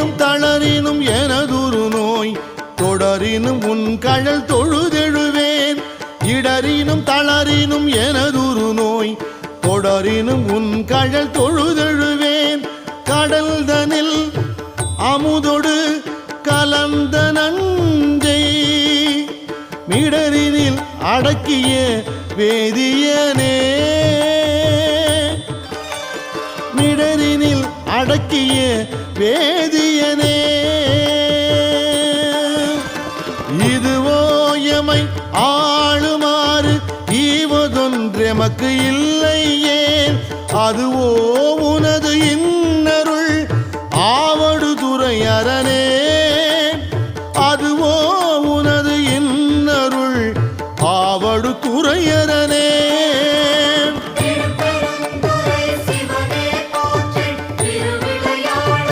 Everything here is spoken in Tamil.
இடறினும் தளரினும் எனதுரு நோய் தொடரினும் உன் கழல் தொழுதெழுவேன் இடறினும் தளரினும் எனதுரு நோய் தொடரினும் உன் கழல் தொழுதெழுவேன் கடல் தனில் அமுதொடு கலந்த நஞ்சை மிடரினில் அடக்கிய வேதியனே மிடரினில் அடக்கிய வேதியனே இதுவோ எமை ஆளுமாறு ஈவதொன்றெமக்கு இல்லை ஏன் அதுவோ உனது